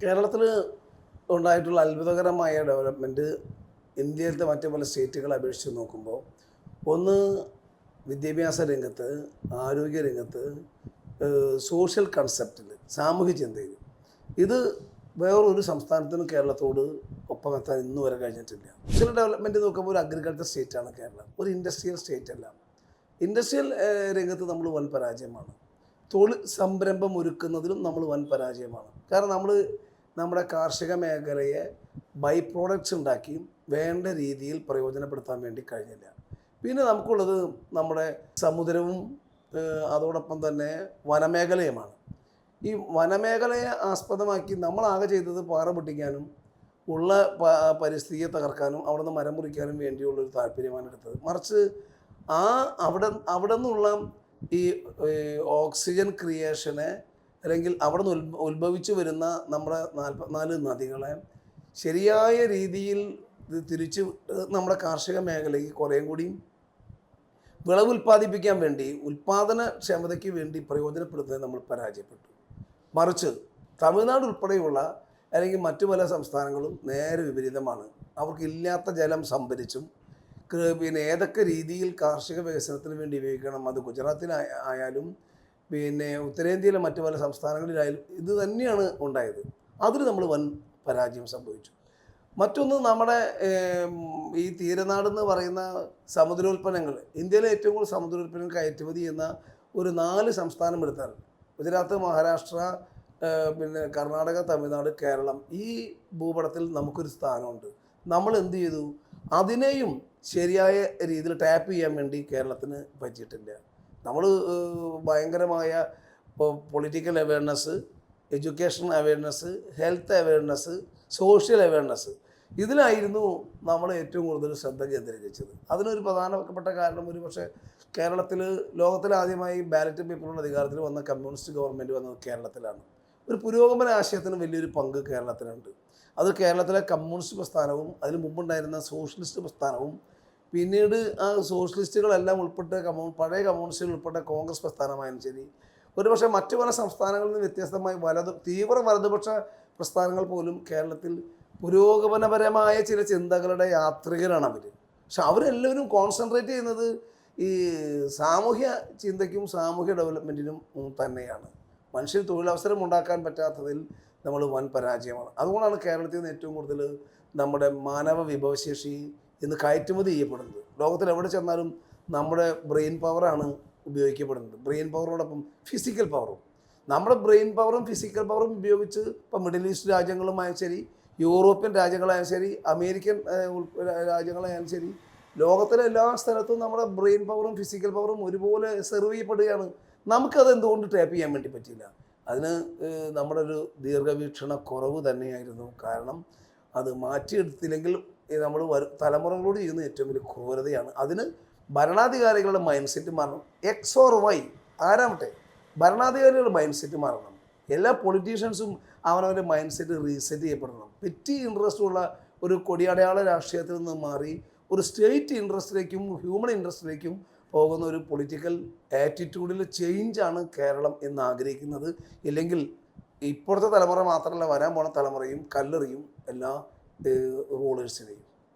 കേരളത്തിൽ ഉണ്ടായിട്ടുള്ള അത്ഭുതകരമായ ഡെവലപ്മെൻറ്റ് ഇന്ത്യയിലത്തെ മറ്റു പല സ്റ്റേറ്റുകളെ അപേക്ഷിച്ച് നോക്കുമ്പോൾ ഒന്ന് വിദ്യാഭ്യാസ രംഗത്ത്, ആരോഗ്യ രംഗത്ത്, സോഷ്യൽ കൺസെപ്റ്റിൽ, സാമൂഹ്യ ചിന്തയിൽ ഇത് വേറൊരു സംസ്ഥാനത്തിനും കേരളത്തോട് ഒപ്പമെത്താൻ ഇന്ന് വരെ കഴിഞ്ഞിട്ടില്ല. സോഷ്യൽ ഡെവലപ്മെൻറ്റ് നോക്കുമ്പോൾ ഒരു അഗ്രികൾച്ചർ സ്റ്റേറ്റാണ് കേരളം, ഒരു ഇൻഡസ്ട്രിയൽ സ്റ്റേറ്റ് അല്ല. ഇൻഡസ്ട്രിയൽ രംഗത്ത് നമ്മൾ വൻ പരാജയമാണ്. തൊഴിൽ സംരംഭം ഒരുക്കുന്നതിലും നമ്മൾ വൻ പരാജയമാണ്. കാരണം നമ്മുടെ കാർഷിക മേഖലയെ ബൈ പ്രോഡക്ട്സ് ഉണ്ടാക്കി വേണ്ട രീതിയിൽ പ്രയോജനപ്പെടുത്താൻ വേണ്ടി കഴിഞ്ഞില്ല. പിന്നെ നമുക്കുള്ളത് നമ്മുടെ സമുദ്രവും അതോടൊപ്പം തന്നെ വനമേഖലയുമാണ്. ഈ വനമേഖലയെ ആസ്പദമാക്കി നമ്മളാകെ ചെയ്തത് പാറ പൊട്ടിക്കാനും ഉള്ള പരിസ്ഥിതിയെ തകർക്കാനും അവിടെ നിന്ന് മരം മുറിക്കാനും വേണ്ടിയുള്ളൊരു താല്പര്യമാണ് എടുത്തത്. മറിച്ച് അവിടെ നിന്നുള്ള ഈ ഓക്സിജൻ ക്രിയേഷനെ അല്ലെങ്കിൽ അവിടെ നിന്ന് ഉത്ഭവിച്ചു വരുന്ന നമ്മുടെ 44 നദികളെ ശരിയായ രീതിയിൽ തിരിച്ച് നമ്മുടെ കാർഷിക മേഖലയ്ക്ക് കുറേയും കൂടി വിളവ് ഉൽപ്പാദിപ്പിക്കാൻ വേണ്ടി, ഉൽപ്പാദന ക്ഷമതയ്ക്ക് വേണ്ടി പ്രയോജനപ്പെടുത്തുന്നത് നമ്മൾ പരാജയപ്പെട്ടു. മറിച്ച് തമിഴ്നാട് ഉൾപ്പെടെയുള്ള അല്ലെങ്കിൽ മറ്റു പല സംസ്ഥാനങ്ങളും നേരെ വിപരീതമാണ്. അവർക്കില്ലാത്ത ജലം സംഭരിച്ചും പിന്നെ ഏതൊക്കെ രീതിയിൽ കാർഷിക വികസനത്തിന് വേണ്ടി ഉപയോഗിക്കണം, അത് ഗുജറാത്തിലായാലും പിന്നെ ഉത്തരേന്ത്യയിലെ മറ്റു പല സംസ്ഥാനങ്ങളിലായാലും ഇത് തന്നെയാണ് ഉണ്ടായത്. അതിൽ നമ്മൾ വൻ പരാജയം സംഭവിച്ചു. മറ്റൊന്ന്, നമ്മുടെ ഈ തീരനാടെന്ന് പറയുന്ന സമുദ്രോൽപ്പന്നങ്ങൾ, ഇന്ത്യയിലെ ഏറ്റവും കൂടുതൽ സമുദ്രോൽപ്പന്നങ്ങൾ കയറ്റുമതി ചെയ്യുന്ന ഒരു 4 സംസ്ഥാനം എടുത്താൽ ഗുജറാത്ത്, മഹാരാഷ്ട്ര, പിന്നെ കർണാടക, തമിഴ്നാട്, കേരളം, ഈ ഭൂപടത്തിൽ നമുക്കൊരു സ്ഥാനമുണ്ട്. നമ്മൾ എന്ത് ചെയ്തു? അതിനെയും ശരിയായ രീതിയിൽ ടാപ്പ് ചെയ്യാൻ വേണ്ടി കേരളത്തിന് പറ്റിയിട്ടില്ല. നമ്മൾ ഭയങ്കരമായ political awareness, education awareness, health awareness, social awareness, ഇതിലായിരുന്നു നമ്മൾ ഏറ്റവും കൂടുതൽ ശ്രദ്ധ കേന്ദ്രീകരിച്ചത്. അതിനൊരു പ്രധാനപ്പെട്ട കാരണം ഒരു പക്ഷേ കേരളത്തിൽ ലോകത്തിലാദ്യമായി ബാലറ്റ് പേപ്പറുള്ള അധികാരത്തിൽ വന്ന കമ്മ്യൂണിസ്റ്റ് ഗവൺമെൻറ് വന്നത് കേരളത്തിലാണ്. ഒരു പുരോഗമന ആശയത്തിന് വലിയൊരു പങ്ക് കേരളത്തിനുണ്ട്. അത് കേരളത്തിലെ കമ്മ്യൂണിസ്റ്റ് പ്രസ്ഥാനവും അതിന് മുമ്പുണ്ടായിരുന്ന സോഷ്യലിസ്റ്റ് പ്രസ്ഥാനവും പിന്നീട് ആ സോഷ്യലിസ്റ്റുകളെല്ലാം ഉൾപ്പെട്ട പഴയ കമ്മ്യൂണിസ്റ്റുകൾ ഉൾപ്പെട്ട കോൺഗ്രസ് പ്രസ്ഥാനമായാലും ശരി, ഒരുപക്ഷെ മറ്റു പല സംസ്ഥാനങ്ങളിൽ നിന്ന് വ്യത്യസ്തമായി തീവ്ര വലതുപക്ഷ പ്രസ്ഥാനങ്ങൾ പോലും കേരളത്തിൽ പുരോഗമനപരമായ ചില ചിന്തകളുടെ യാത്രികരാണ് അവർ. പക്ഷെ അവരെല്ലാവരും കോൺസെൻട്രേറ്റ് ചെയ്യുന്നത് ഈ സാമൂഹ്യ ചിന്തയ്ക്കും സാമൂഹ്യ ഡെവലപ്മെൻറ്റിനും തന്നെയാണ്. മനുഷ്യന് തൊഴിലവസരം ഉണ്ടാക്കാൻ പറ്റാത്തതിൽ നമ്മൾ വൻ പരാജയമാണ്. അതുകൊണ്ടാണ് കേരളത്തിൽ നിന്ന് ഏറ്റവും കൂടുതൽ നമ്മുടെ മാനവ വിഭവശേഷി ഇന്ന് കയറ്റുമതി ചെയ്യപ്പെടുന്നത്. ലോകത്തിൽ എവിടെ ചെന്നാലും നമ്മുടെ ബ്രെയിൻ പവറാണ് ഉപയോഗിക്കപ്പെടുന്നത്. ബ്രെയിൻ പവറോടൊപ്പം ഫിസിക്കൽ പവറും. നമ്മുടെ ബ്രെയിൻ പവറും ഫിസിക്കൽ പവറും ഉപയോഗിച്ച് ഇപ്പം മിഡിൽ ഈസ്റ്റ് രാജ്യങ്ങളുമായാലും ശരി, യൂറോപ്യൻ രാജ്യങ്ങളായാലും ശരി, അമേരിക്കൻ രാജ്യങ്ങളായാലും ശരി, ലോകത്തിലെ എല്ലാ സ്ഥലത്തും നമ്മുടെ ബ്രെയിൻ പവറും ഫിസിക്കൽ പവറും ഒരുപോലെ സെർവ് ചെയ്യപ്പെടുകയാണ്. നമുക്കത് എന്തുകൊണ്ട് ടാപ്പ് ചെയ്യാൻ വേണ്ടി പറ്റിയില്ല? അതിന് നമ്മുടെ ഒരു ദീർഘവീക്ഷണ കുറവ് തന്നെയായിരുന്നു. കാരണം അത് മാറ്റിയെടുത്തില്ലെങ്കിൽ നമ്മൾ തലമുറകളോട് ചെയ്യുന്ന ഏറ്റവും വലിയ ക്രൂരതയാണ്. അതിന് ഭരണാധികാരികളുടെ മൈൻഡ് സെറ്റ് മാറണം. എക്സ് ഓർ വൈ ആരാവട്ടെ, ഭരണാധികാരികളുടെ മൈൻഡ് സെറ്റ് മാറണം. എല്ലാ പൊളിറ്റീഷ്യൻസും അവനവൻ്റെ മൈൻഡ് സെറ്റ് റീസെറ്റ് ചെയ്യപ്പെടണം. പെറ്റി ഇൻട്രസ്റ്റുള്ള ഒരു കൊടിയടയാള രാഷ്ട്രീയത്തിൽ നിന്ന് മാറി ഒരു സ്റ്റേറ്റ് ഇൻട്രസ്റ്റിലേക്കും ഹ്യൂമൻ ഇൻട്രസ്റ്റിലേക്കും പോകുന്ന ഒരു പൊളിറ്റിക്കൽ ആറ്റിറ്റ്യൂഡിൽ ചേഞ്ചാണ് കേരളം എന്ന് ആഗ്രഹിക്കുന്നത്. ഇല്ലെങ്കിൽ ഇപ്പോഴത്തെ തലമുറ മാത്രമല്ല, വരാൻ പോണ തലമുറയും കല്ലെറിയും എല്ലാ റൂളേഴ്സിനെയും.